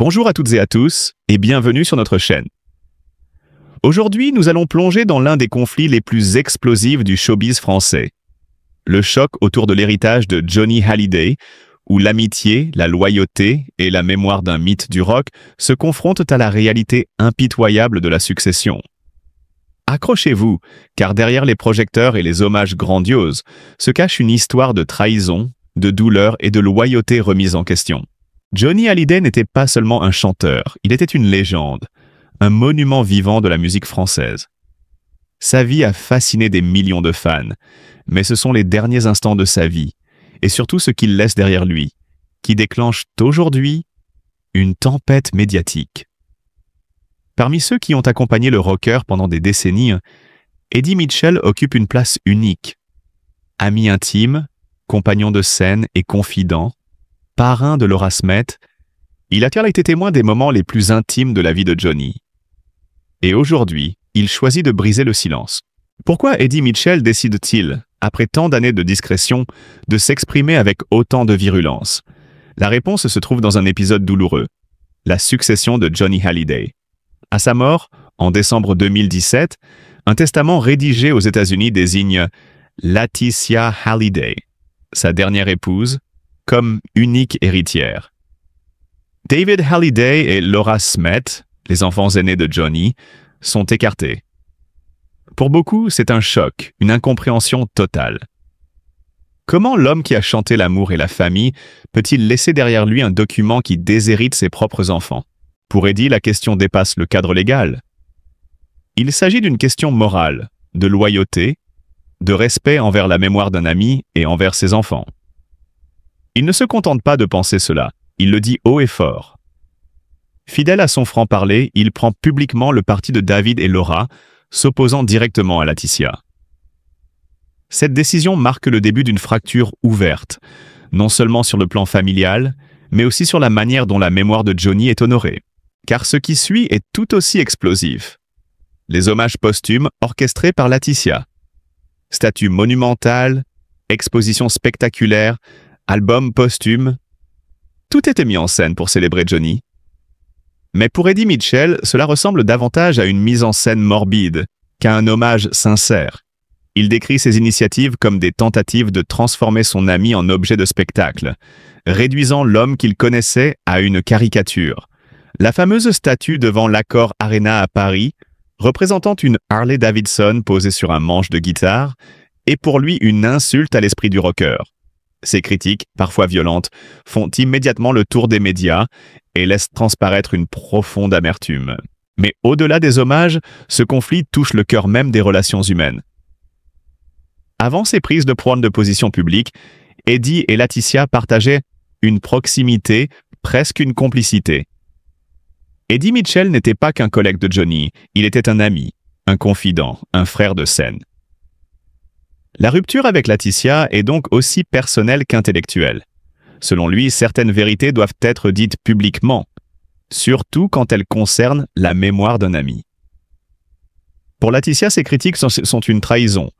Bonjour à toutes et à tous, et bienvenue sur notre chaîne. Aujourd'hui, nous allons plonger dans l'un des conflits les plus explosifs du showbiz français. Le choc autour de l'héritage de Johnny Hallyday, où l'amitié, la loyauté et la mémoire d'un mythe du rock se confrontent à la réalité impitoyable de la succession. Accrochez-vous, car derrière les projecteurs et les hommages grandioses se cache une histoire de trahison, de douleur et de loyauté remise en question. Johnny Hallyday n'était pas seulement un chanteur, il était une légende, un monument vivant de la musique française. Sa vie a fasciné des millions de fans, mais ce sont les derniers instants de sa vie, et surtout ce qu'il laisse derrière lui, qui déclenchent aujourd'hui une tempête médiatique. Parmi ceux qui ont accompagné le rocker pendant des décennies, Eddie Mitchell occupe une place unique. Ami intime, compagnon de scène et confident, parrain de Laura Smith, il a été témoin des moments les plus intimes de la vie de Johnny. Et aujourd'hui, il choisit de briser le silence. Pourquoi Eddie Mitchell décide-t-il, après tant d'années de discrétion, de s'exprimer avec autant de virulence? La réponse se trouve dans un épisode douloureux, la succession de Johnny Hallyday. À sa mort, en décembre 2017, un testament rédigé aux États-Unis désigne Laetitia Hallyday, sa dernière épouse, comme unique héritière. David Hallyday et Laura Smith, les enfants aînés de Johnny, sont écartés. Pour beaucoup, c'est un choc, une incompréhension totale. Comment l'homme qui a chanté l'amour et la famille peut-il laisser derrière lui un document qui déshérite ses propres enfants? Pour Eddie, la question dépasse le cadre légal. Il s'agit d'une question morale, de loyauté, de respect envers la mémoire d'un ami et envers ses enfants. Il ne se contente pas de penser cela, il le dit haut et fort. Fidèle à son franc-parler, il prend publiquement le parti de David et Laura, s'opposant directement à Laetitia. Cette décision marque le début d'une fracture ouverte, non seulement sur le plan familial, mais aussi sur la manière dont la mémoire de Johnny est honorée. Car ce qui suit est tout aussi explosif. Les hommages posthumes orchestrés par Laetitia. Statue monumentale, exposition spectaculaire, album posthume, tout était mis en scène pour célébrer Johnny. Mais pour Eddie Mitchell, cela ressemble davantage à une mise en scène morbide qu'à un hommage sincère. Il décrit ces initiatives comme des tentatives de transformer son ami en objet de spectacle, réduisant l'homme qu'il connaissait à une caricature. La fameuse statue devant l'Accor Arena à Paris, représentant une Harley Davidson posée sur un manche de guitare, est pour lui une insulte à l'esprit du rocker. Ces critiques, parfois violentes, font immédiatement le tour des médias et laissent transparaître une profonde amertume. Mais au-delà des hommages, ce conflit touche le cœur même des relations humaines. Avant ses prises de prendre de position publique, Eddie et Laetitia partageaient une proximité, presque une complicité. Eddie Mitchell n'était pas qu'un collègue de Johnny, il était un ami, un confident, un frère de scène. La rupture avec Laetitia est donc aussi personnelle qu'intellectuelle. Selon lui, certaines vérités doivent être dites publiquement, surtout quand elles concernent la mémoire d'un ami. Pour Laetitia, ces critiques sont une trahison.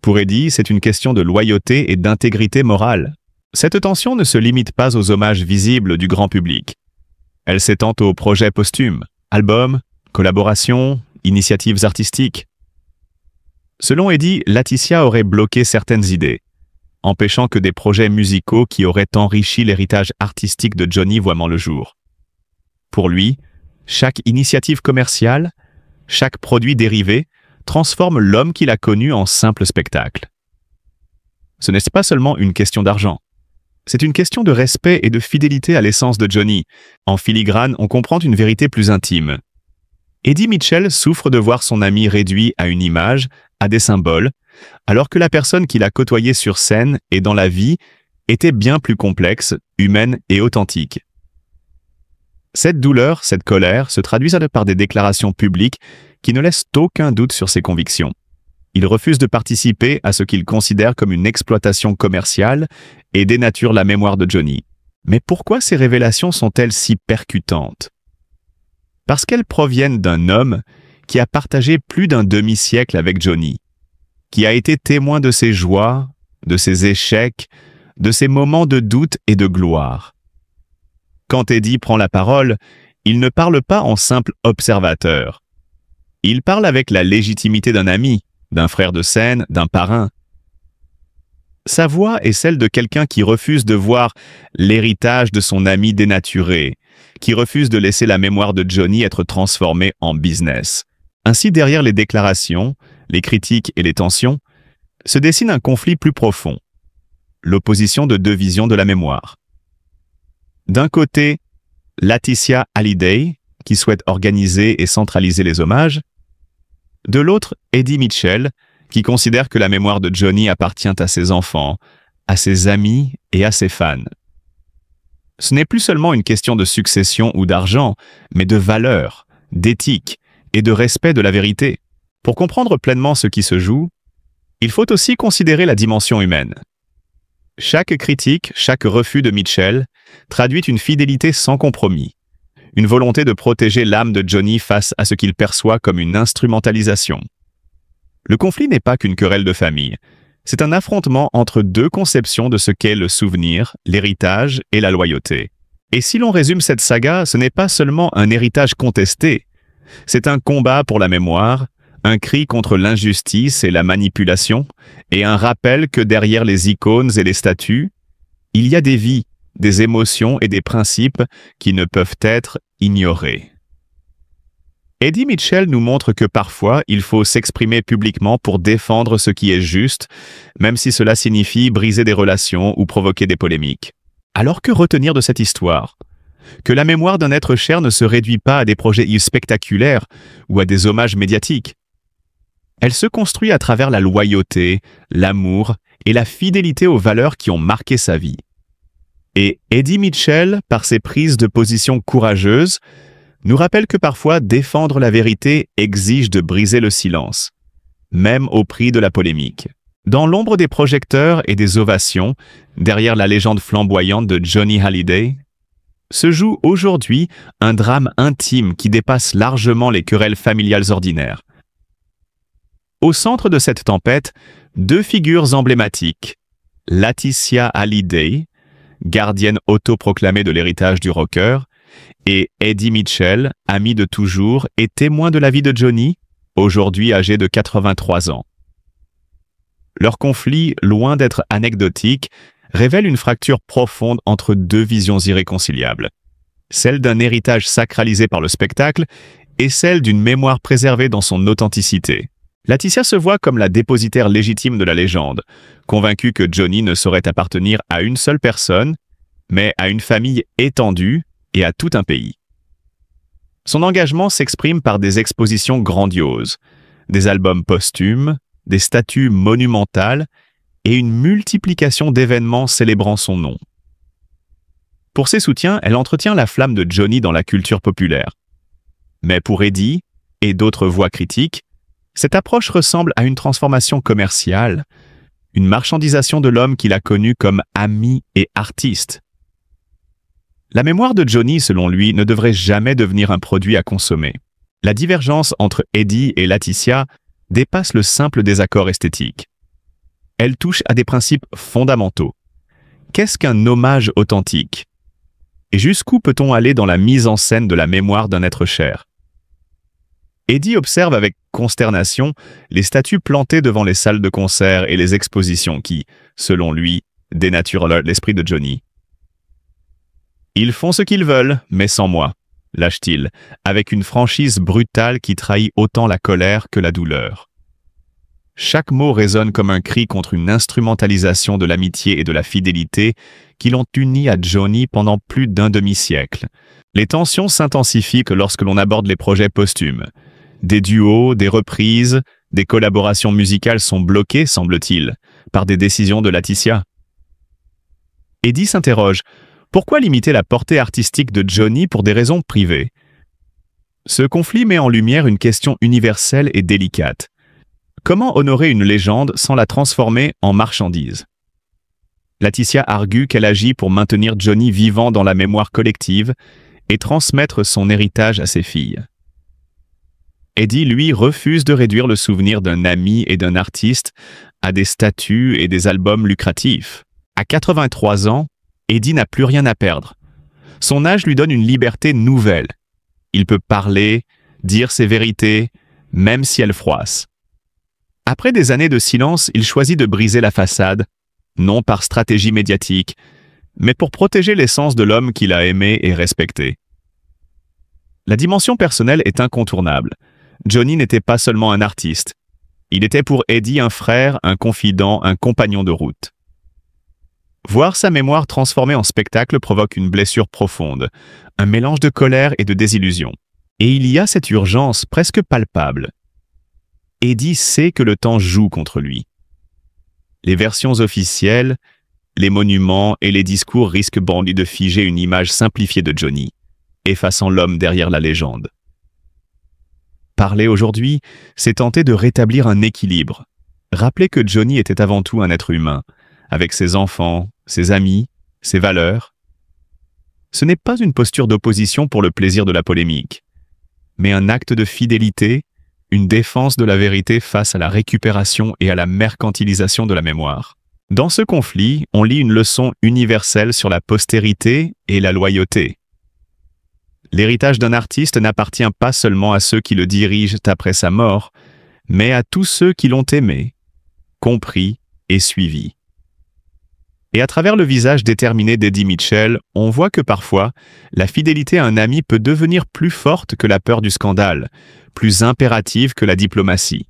Pour Eddie, c'est une question de loyauté et d'intégrité morale. Cette tension ne se limite pas aux hommages visibles du grand public. Elle s'étend aux projets posthumes, albums, collaborations, initiatives artistiques. Selon Eddie, Laetitia aurait bloqué certaines idées, empêchant que des projets musicaux qui auraient enrichi l'héritage artistique de Johnny voient le jour. Pour lui, chaque initiative commerciale, chaque produit dérivé, transforme l'homme qu'il a connu en simple spectacle. Ce n'est pas seulement une question d'argent. C'est une question de respect et de fidélité à l'essence de Johnny. En filigrane, on comprend une vérité plus intime. Eddie Mitchell souffre de voir son ami réduit à une image, à des symboles, alors que la personne qu'il a côtoyée sur scène et dans la vie était bien plus complexe, humaine et authentique. Cette douleur, cette colère se traduisent par des déclarations publiques qui ne laissent aucun doute sur ses convictions. Il refuse de participer à ce qu'il considère comme une exploitation commerciale et dénature la mémoire de Johnny. Mais pourquoi ces révélations sont-elles si percutantes? Parce qu'elles proviennent d'un homme qui a partagé plus d'un demi-siècle avec Johnny, qui a été témoin de ses joies, de ses échecs, de ses moments de doute et de gloire. Quand Eddie prend la parole, Il ne parle pas en simple observateur. Il parle avec la légitimité d'un ami, d'un frère de scène, d'un parrain. Sa voix est celle de quelqu'un qui refuse de voir l'héritage de son ami dénaturé, qui refuse de laisser la mémoire de Johnny être transformée en business. Ainsi, derrière les déclarations, les critiques et les tensions, se dessine un conflit plus profond, l'opposition de deux visions de la mémoire. D'un côté, Laetitia Hallyday, qui souhaite organiser et centraliser les hommages. De l'autre, Eddie Mitchell, qui considère que la mémoire de Johnny appartient à ses enfants, à ses amis et à ses fans. Ce n'est plus seulement une question de succession ou d'argent, mais de valeur, d'éthique et de respect de la vérité. Pour comprendre pleinement ce qui se joue, il faut aussi considérer la dimension humaine. Chaque critique, chaque refus de Mitchell traduit une fidélité sans compromis, une volonté de protéger l'âme de Johnny face à ce qu'il perçoit comme une instrumentalisation. Le conflit n'est pas qu'une querelle de famille, c'est un affrontement entre deux conceptions de ce qu'est le souvenir, l'héritage et la loyauté. Et si l'on résume cette saga, ce n'est pas seulement un héritage contesté, c'est un combat pour la mémoire, un cri contre l'injustice et la manipulation, et un rappel que derrière les icônes et les statues, il y a des vies, des émotions et des principes qui ne peuvent être ignorés. Eddie Mitchell nous montre que parfois, il faut s'exprimer publiquement pour défendre ce qui est juste, même si cela signifie briser des relations ou provoquer des polémiques. Alors que retenir de cette histoire ? Que la mémoire d'un être cher ne se réduit pas à des projets spectaculaires ou à des hommages médiatiques. Elle se construit à travers la loyauté, l'amour et la fidélité aux valeurs qui ont marqué sa vie. Et Eddie Mitchell, par ses prises de position courageuses, nous rappelle que parfois défendre la vérité exige de briser le silence, même au prix de la polémique. Dans l'ombre des projecteurs et des ovations, derrière la légende flamboyante de Johnny Hallyday, se joue aujourd'hui un drame intime qui dépasse largement les querelles familiales ordinaires. Au centre de cette tempête, deux figures emblématiques, Laetitia Hallyday, gardienne autoproclamée de l'héritage du rocker, et Eddie Mitchell, ami de toujours et témoin de la vie de Johnny, aujourd'hui âgé de 83 ans. Leur conflit, loin d'être anecdotique, révèle une fracture profonde entre deux visions irréconciliables, celle d'un héritage sacralisé par le spectacle et celle d'une mémoire préservée dans son authenticité. Laetitia se voit comme la dépositaire légitime de la légende, convaincue que Johnny ne saurait appartenir à une seule personne, mais à une famille étendue et à tout un pays. Son engagement s'exprime par des expositions grandioses, des albums posthumes, des statues monumentales et une multiplication d'événements célébrant son nom. Pour ses soutiens, elle entretient la flamme de Johnny dans la culture populaire. Mais pour Eddie et d'autres voix critiques, cette approche ressemble à une transformation commerciale, une marchandisation de l'homme qu'il a connu comme ami et artiste. La mémoire de Johnny, selon lui, ne devrait jamais devenir un produit à consommer. La divergence entre Eddie et Laetitia dépasse le simple désaccord esthétique. Elle touche à des principes fondamentaux. Qu'est-ce qu'un hommage authentique? Et jusqu'où peut-on aller dans la mise en scène de la mémoire d'un être cher? Eddie observe avec consternation les statues plantées devant les salles de concert et les expositions qui, selon lui, dénaturent l'esprit de Johnny. « Ils font ce qu'ils veulent, mais sans moi », lâche-t-il, avec une franchise brutale qui trahit autant la colère que la douleur. Chaque mot résonne comme un cri contre une instrumentalisation de l'amitié et de la fidélité qui l'ont uni à Johnny pendant plus d'un demi-siècle. Les tensions s'intensifient que lorsque l'on aborde les projets posthumes. Des duos, des reprises, des collaborations musicales sont bloquées, semble-t-il, par des décisions de Laetitia. Eddie s'interroge, pourquoi limiter la portée artistique de Johnny pour des raisons privées? Ce conflit met en lumière une question universelle et délicate. Comment honorer une légende sans la transformer en marchandise? Laetitia argue qu'elle agit pour maintenir Johnny vivant dans la mémoire collective et transmettre son héritage à ses filles. Eddie, lui, refuse de réduire le souvenir d'un ami et d'un artiste à des statues et des albums lucratifs. À 83 ans, Eddie n'a plus rien à perdre. Son âge lui donne une liberté nouvelle, Il peut parler, dire ses vérités, même si elles froissent. Après des années de silence, il choisit de briser la façade, non par stratégie médiatique, mais pour protéger l'essence de l'homme qu'il a aimé et respecté. La dimension personnelle est incontournable. Johnny n'était pas seulement un artiste. Il était pour Eddie un frère, un confident, un compagnon de route. Voir sa mémoire transformée en spectacle provoque une blessure profonde, un mélange de colère et de désillusion. Et il y a cette urgence presque palpable. Eddie sait que le temps joue contre lui. Les versions officielles, les monuments et les discours risquent de figer une image simplifiée de Johnny, effaçant l'homme derrière la légende. Parler aujourd'hui, c'est tenter de rétablir un équilibre, rappeler que Johnny était avant tout un être humain, avec ses enfants, ses amis, ses valeurs. Ce n'est pas une posture d'opposition pour le plaisir de la polémique, mais un acte de fidélité, une défense de la vérité face à la récupération et à la mercantilisation de la mémoire. Dans ce conflit, on lit une leçon universelle sur la postérité et la loyauté. L'héritage d'un artiste n'appartient pas seulement à ceux qui le dirigent après sa mort, mais à tous ceux qui l'ont aimé, compris et suivi. Et à travers le visage déterminé d'Eddie Mitchell, on voit que parfois, la fidélité à un ami peut devenir plus forte que la peur du scandale, plus impérative que la diplomatie.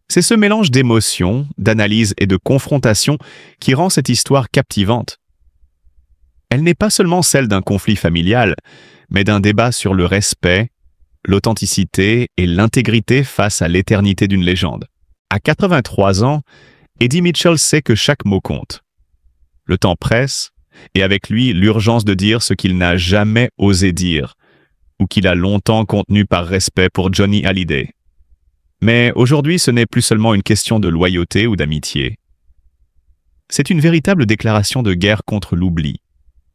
C'est ce mélange d'émotions, d'analyse et de confrontation qui rend cette histoire captivante. Elle n'est pas seulement celle d'un conflit familial, mais d'un débat sur le respect, l'authenticité et l'intégrité face à l'éternité d'une légende. À 83 ans, Eddie Mitchell sait que chaque mot compte. Le temps presse, et avec lui l'urgence de dire ce qu'il n'a jamais osé dire, ou qu'il a longtemps contenu par respect pour Johnny Hallyday. Mais aujourd'hui, ce n'est plus seulement une question de loyauté ou d'amitié. C'est une véritable déclaration de guerre contre l'oubli,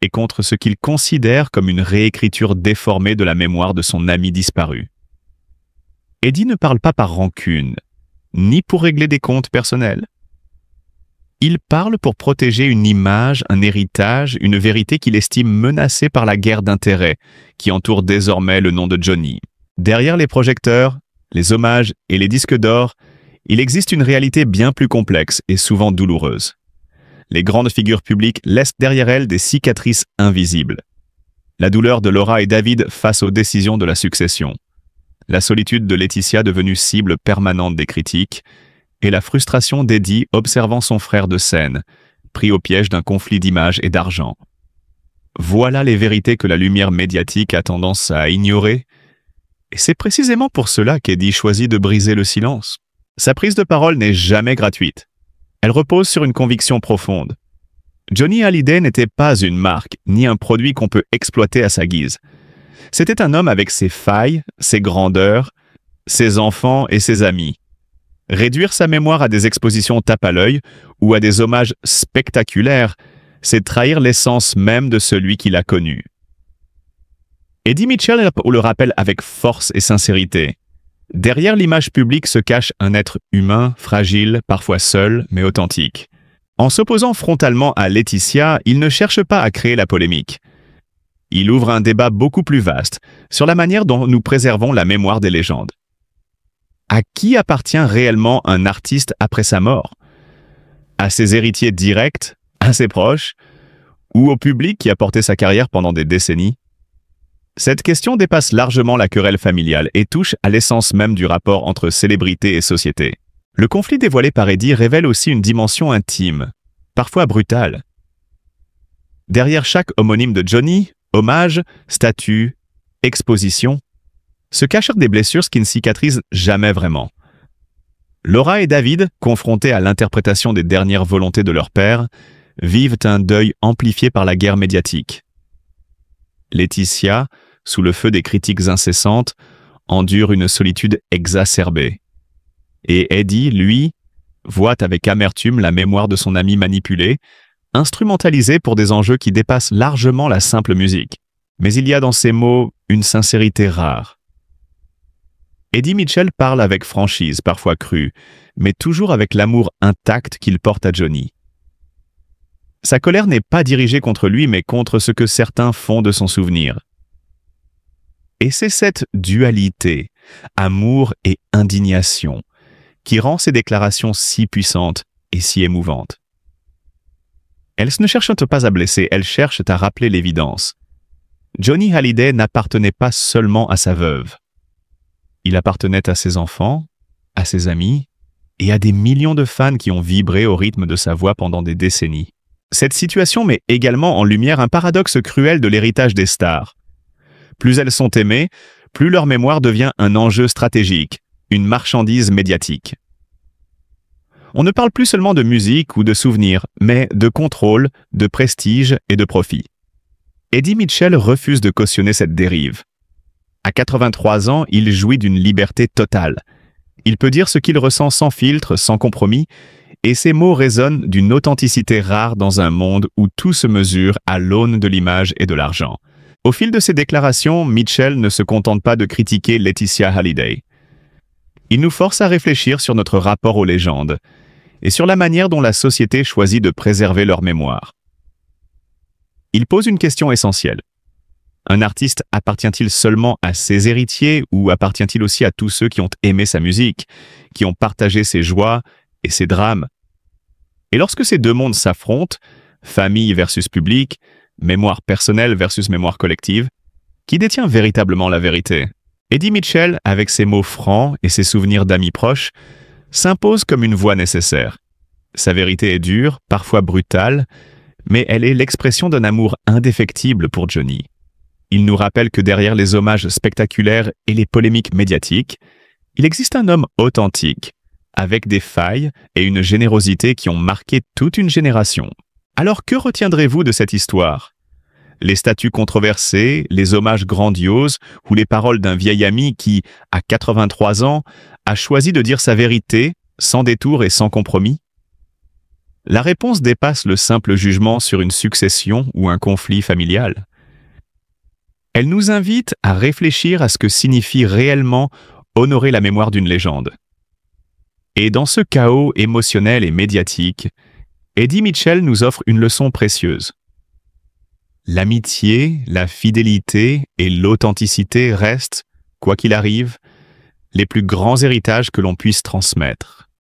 et contre ce qu'il considère comme une réécriture déformée de la mémoire de son ami disparu. Eddie ne parle pas par rancune, ni pour régler des comptes personnels. Il parle pour protéger une image, un héritage, une vérité qu'il estime menacée par la guerre d'intérêts qui entoure désormais le nom de Johnny. Derrière les projecteurs, les hommages et les disques d'or, il existe une réalité bien plus complexe et souvent douloureuse. Les grandes figures publiques laissent derrière elles des cicatrices invisibles. La douleur de Laura et David face aux décisions de la succession. La solitude de Laetitia devenue cible permanente des critiques, et la frustration d'Eddie observant son frère de scène, pris au piège d'un conflit d'images et d'argent. Voilà les vérités que la lumière médiatique a tendance à ignorer, et c'est précisément pour cela qu'Eddie choisit de briser le silence. Sa prise de parole n'est jamais gratuite. Elle repose sur une conviction profonde. Johnny Hallyday n'était pas une marque, ni un produit qu'on peut exploiter à sa guise. C'était un homme avec ses failles, ses grandeurs, ses enfants et ses amis. Réduire sa mémoire à des expositions tape à l'œil ou à des hommages spectaculaires, c'est trahir l'essence même de celui qui l'a connu. Eddie Mitchell le rappelle avec force et sincérité. Derrière l'image publique se cache un être humain, fragile, parfois seul, mais authentique. En s'opposant frontalement à Laetitia, il ne cherche pas à créer la polémique. Il ouvre un débat beaucoup plus vaste sur la manière dont nous préservons la mémoire des légendes. À qui appartient réellement un artiste après sa mort? À ses héritiers directs, à ses proches, ou au public qui a porté sa carrière pendant des décennies? Cette question dépasse largement la querelle familiale et touche à l'essence même du rapport entre célébrité et société. Le conflit dévoilé par Eddie révèle aussi une dimension intime, parfois brutale. Derrière chaque homonyme de Johnny, hommage, statue, exposition, se cachent des blessures qui ne cicatrisent jamais vraiment. Laura et David, confrontés à l'interprétation des dernières volontés de leur père, vivent un deuil amplifié par la guerre médiatique. Laetitia, sous le feu des critiques incessantes, endure une solitude exacerbée. Et Eddie, lui, voit avec amertume la mémoire de son ami manipulée, instrumentalisée pour des enjeux qui dépassent largement la simple musique. Mais il y a dans ces mots une sincérité rare. Eddie Mitchell parle avec franchise, parfois crue, mais toujours avec l'amour intact qu'il porte à Johnny. Sa colère n'est pas dirigée contre lui, mais contre ce que certains font de son souvenir. Et c'est cette dualité, amour et indignation, qui rend ces déclarations si puissantes et si émouvantes. Elles ne cherchent pas à blesser, elles cherchent à rappeler l'évidence. Johnny Hallyday n'appartenait pas seulement à sa veuve. Il appartenait à ses enfants, à ses amis et à des millions de fans qui ont vibré au rythme de sa voix pendant des décennies. Cette situation met également en lumière un paradoxe cruel de l'héritage des stars. Plus elles sont aimées, plus leur mémoire devient un enjeu stratégique, une marchandise médiatique. On ne parle plus seulement de musique ou de souvenirs, mais de contrôle, de prestige et de profit. Eddie Mitchell refuse de cautionner cette dérive. À 83 ans, il jouit d'une liberté totale. Il peut dire ce qu'il ressent sans filtre, sans compromis, et ses mots résonnent d'une authenticité rare dans un monde où tout se mesure à l'aune de l'image et de l'argent. Au fil de ses déclarations, Mitchell ne se contente pas de critiquer Laetitia Hallyday. Il nous force à réfléchir sur notre rapport aux légendes et sur la manière dont la société choisit de préserver leur mémoire. Il pose une question essentielle. Un artiste appartient-il seulement à ses héritiers ou appartient-il aussi à tous ceux qui ont aimé sa musique, qui ont partagé ses joies et ses drames? Et lorsque ces deux mondes s'affrontent, famille versus public, mémoire personnelle versus mémoire collective, qui détient véritablement la vérité? Eddie Mitchell, avec ses mots francs et ses souvenirs d'amis proches, s'impose comme une voix nécessaire. Sa vérité est dure, parfois brutale, mais elle est l'expression d'un amour indéfectible pour Johnny. Il nous rappelle que derrière les hommages spectaculaires et les polémiques médiatiques, il existe un homme authentique, avec des failles et une générosité qui ont marqué toute une génération. Alors que retiendrez-vous de cette histoire? Les statues controversées, les hommages grandioses ou les paroles d'un vieil ami qui, à 83 ans, a choisi de dire sa vérité, sans détour et sans compromis? La réponse dépasse le simple jugement sur une succession ou un conflit familial. Elle nous invite à réfléchir à ce que signifie réellement honorer la mémoire d'une légende. Et dans ce chaos émotionnel et médiatique, Eddie Mitchell nous offre une leçon précieuse. L'amitié, la fidélité et l'authenticité restent, quoi qu'il arrive, les plus grands héritages que l'on puisse transmettre.